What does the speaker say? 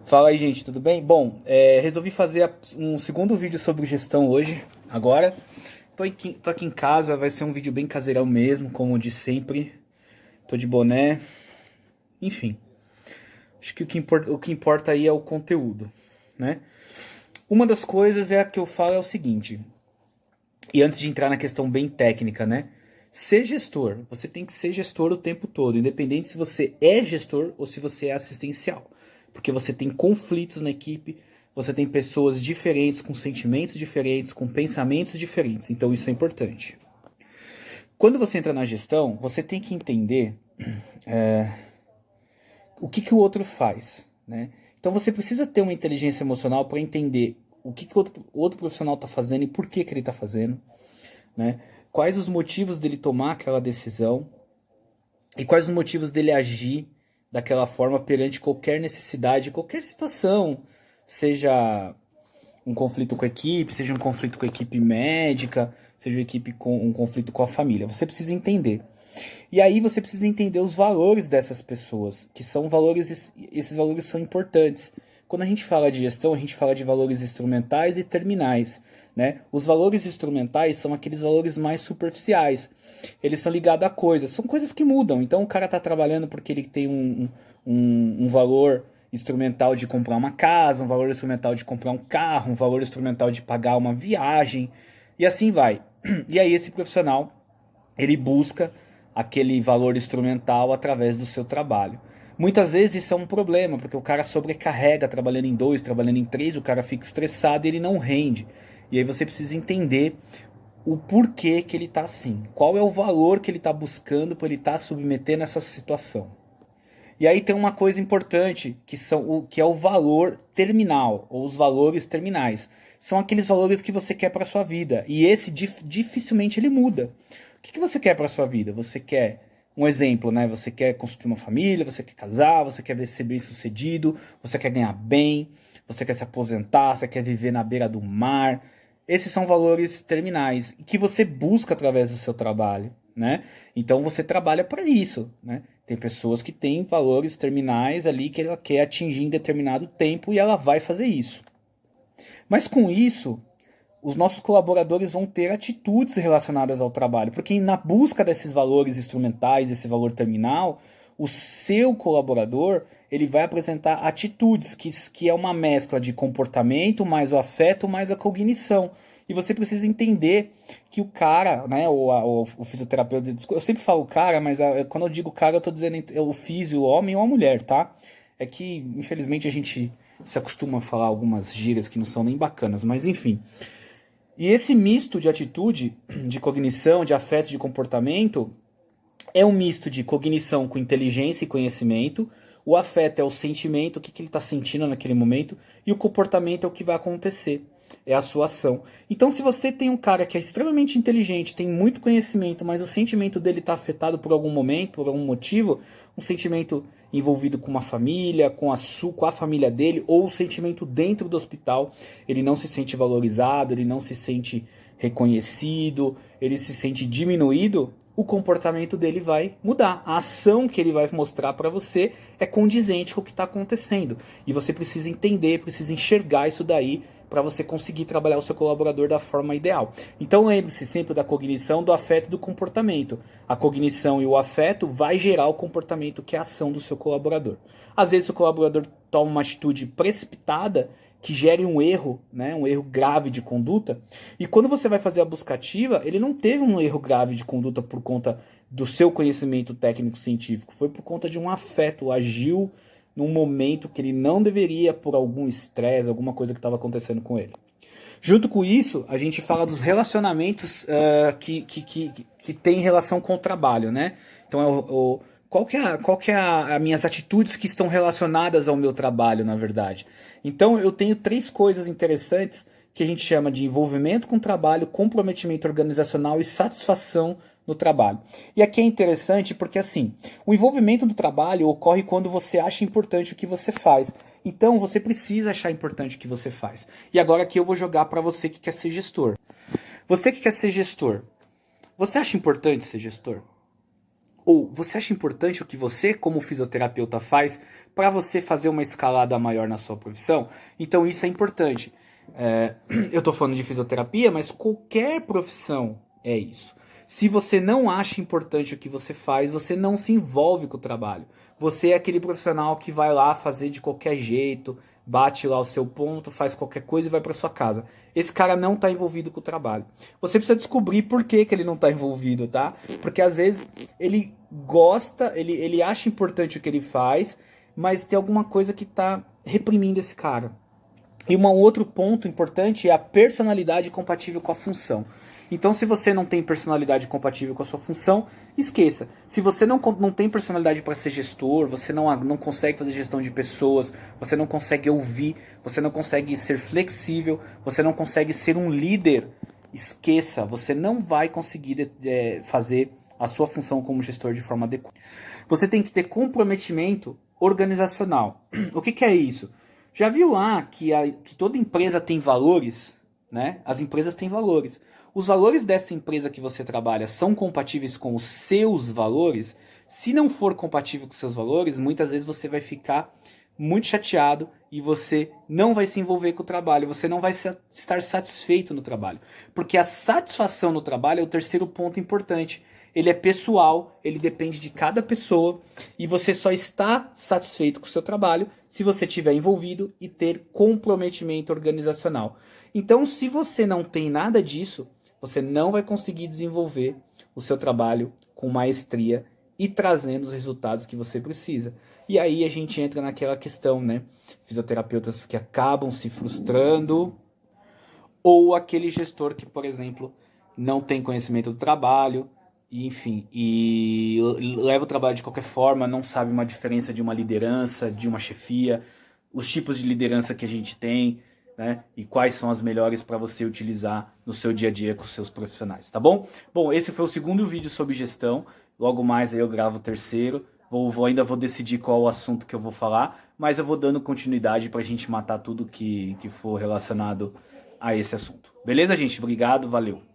Fala aí, gente, tudo bem? Bom, resolvi fazer um segundo vídeo sobre gestão hoje, agora. Tô aqui em casa, vai ser um vídeo bem caseirão mesmo, como de sempre. Tô de boné, enfim. Acho que o que importa aí é o conteúdo, né? Uma das coisas é a que eu falo é o seguinte, e antes de entrar na questão bem técnica, né? Ser gestor, você tem que ser gestor o tempo todo, independente se você é gestor ou se você é assistencial. Porque você tem conflitos na equipe, você tem pessoas diferentes, com sentimentos diferentes, com pensamentos diferentes. Então isso é importante. Quando você entra na gestão, você tem que entender o que o outro faz, né? Então você precisa ter uma inteligência emocional para entender o que o outro profissional está fazendo e por que ele está fazendo, né? Quais os motivos dele tomar aquela decisão e quais os motivos dele agir daquela forma perante qualquer necessidade, qualquer situação, seja um conflito com a equipe, seja um conflito com a equipe médica, seja um conflito com a família. Você precisa entender. E aí você precisa entender os valores dessas pessoas, que são valores, esses valores são importantes. Quando a gente fala de gestão, a gente fala de valores instrumentais e terminais, né? Os valores instrumentais são aqueles valores mais superficiais. Eles são ligados a coisas, são coisas que mudam. Então o cara está trabalhando porque ele tem um valor instrumental de comprar uma casa, um valor instrumental de comprar um carro, um valor instrumental de pagar uma viagem, e assim vai. E aí esse profissional, ele busca aquele valor instrumental através do seu trabalho. Muitas vezes isso é um problema, porque o cara sobrecarrega trabalhando em 2, trabalhando em 3, o cara fica estressado e ele não rende. E aí você precisa entender o porquê que ele está assim. Qual é o valor que ele está buscando para ele estar submetendo essa situação. E aí tem uma coisa importante, que é o valor terminal, ou os valores terminais. São aqueles valores que você quer para sua vida. E esse dificilmente ele muda. O que você quer para sua vida? Você quer, um exemplo, né? Você quer construir uma família, você quer casar, você quer ser bem sucedido, você quer ganhar bem, você quer se aposentar, você quer viver na beira do mar. Esses são valores terminais que você busca através do seu trabalho, né? Então você trabalha para isso, né? Tem pessoas que têm valores terminais ali que ela quer atingir em determinado tempo e ela vai fazer isso. Mas com isso, os nossos colaboradores vão ter atitudes relacionadas ao trabalho, porque na busca desses valores instrumentais, esse valor terminal, o seu colaborador ele vai apresentar atitudes, que é uma mescla de comportamento, mais o afeto, mais a cognição. E você precisa entender que o cara, né, o fisioterapeuta, eu sempre falo cara, mas quando eu digo cara eu estou dizendo o físio, o homem ou a mulher, tá? É que, infelizmente, a gente se acostuma a falar algumas gírias que não são nem bacanas, mas enfim. E esse misto de atitude, de cognição, de afeto, de comportamento, é um misto de cognição com inteligência e conhecimento. O afeto é o sentimento, o que ele está sentindo naquele momento, e o comportamento é o que vai acontecer, é a sua ação. Então, se você tem um cara que é extremamente inteligente, tem muito conhecimento, mas o sentimento dele está afetado por algum momento, por algum motivo, um sentimento envolvido com uma família, com a família dele, ou o sentimento dentro do hospital, ele não se sente valorizado, ele não se sente reconhecido, ele se sente diminuído, o comportamento dele vai mudar. A ação que ele vai mostrar para você é condizente com o que está acontecendo. E você precisa entender, precisa enxergar isso daí para você conseguir trabalhar o seu colaborador da forma ideal. Então lembre-se sempre da cognição, do afeto e do comportamento. A cognição e o afeto vai gerar o comportamento que é a ação do seu colaborador. Às vezes o colaborador toma uma atitude precipitada que gere um erro, né, um erro grave de conduta, e quando você vai fazer a buscativa, ele não teve um erro grave de conduta por conta do seu conhecimento técnico-científico, foi por conta de um afeto, agiu num momento que ele não deveria por algum estresse, alguma coisa que estava acontecendo com ele. Junto com isso, a gente fala dos relacionamentos que tem relação com o trabalho, né? Então, qual que é as minhas atitudes que estão relacionadas ao meu trabalho, na verdade? Então, eu tenho 3 coisas interessantes que a gente chama de envolvimento com o trabalho, comprometimento organizacional e satisfação no trabalho. E aqui é interessante porque, assim, o envolvimento do trabalho ocorre quando você acha importante o que você faz. Então, você precisa achar importante o que você faz. E agora aqui eu vou jogar para você que quer ser gestor. Você que quer ser gestor, você acha importante ser gestor? Ou você acha importante o que você, como fisioterapeuta, faz para você fazer uma escalada maior na sua profissão? Então isso é importante. Eu estou falando de fisioterapia, mas qualquer profissão é isso. Se você não acha importante o que você faz, você não se envolve com o trabalho. Você é aquele profissional que vai lá fazer de qualquer jeito, bate lá o seu ponto, faz qualquer coisa e vai para sua casa. Esse cara não está envolvido com o trabalho. Você precisa descobrir por que ele não está envolvido, tá? Porque às vezes ele gosta, ele acha importante o que ele faz, mas tem alguma coisa que está reprimindo esse cara. E um outro ponto importante é a personalidade compatível com a função. Então, se você não tem personalidade compatível com a sua função, esqueça. Se você não tem personalidade para ser gestor, você não consegue fazer gestão de pessoas, você não consegue ouvir, você não consegue ser flexível, você não consegue ser um líder, esqueça. Você não vai conseguir fazer a sua função como gestor de forma adequada. Você tem que ter comprometimento organizacional. O que é isso? Já viu lá que toda empresa tem valores, né? As empresas têm valores. Os valores desta empresa que você trabalha são compatíveis com os seus valores? Se não for compatível com os seus valores, muitas vezes você vai ficar muito chateado e você não vai se envolver com o trabalho, você não vai estar satisfeito no trabalho. Porque a satisfação no trabalho é o terceiro ponto importante. Ele é pessoal, ele depende de cada pessoa e você só está satisfeito com o seu trabalho se você estiver envolvido e ter comprometimento organizacional. Então, se você não tem nada disso, você não vai conseguir desenvolver o seu trabalho com maestria e trazendo os resultados que você precisa. E aí a gente entra naquela questão, né? Fisioterapeutas que acabam se frustrando, ou aquele gestor que, por exemplo, não tem conhecimento do trabalho, enfim, e leva o trabalho de qualquer forma, não sabe uma diferença de uma liderança, de uma chefia, os tipos de liderança que a gente tem, né? E quais são as melhores para você utilizar no seu dia a dia com os seus profissionais, tá bom? Bom, esse foi o segundo vídeo sobre gestão. Logo mais aí eu gravo o terceiro. Ainda vou decidir qual o assunto que eu vou falar, mas eu vou dando continuidade para a gente matar tudo que for relacionado a esse assunto. Beleza, gente? Obrigado, valeu!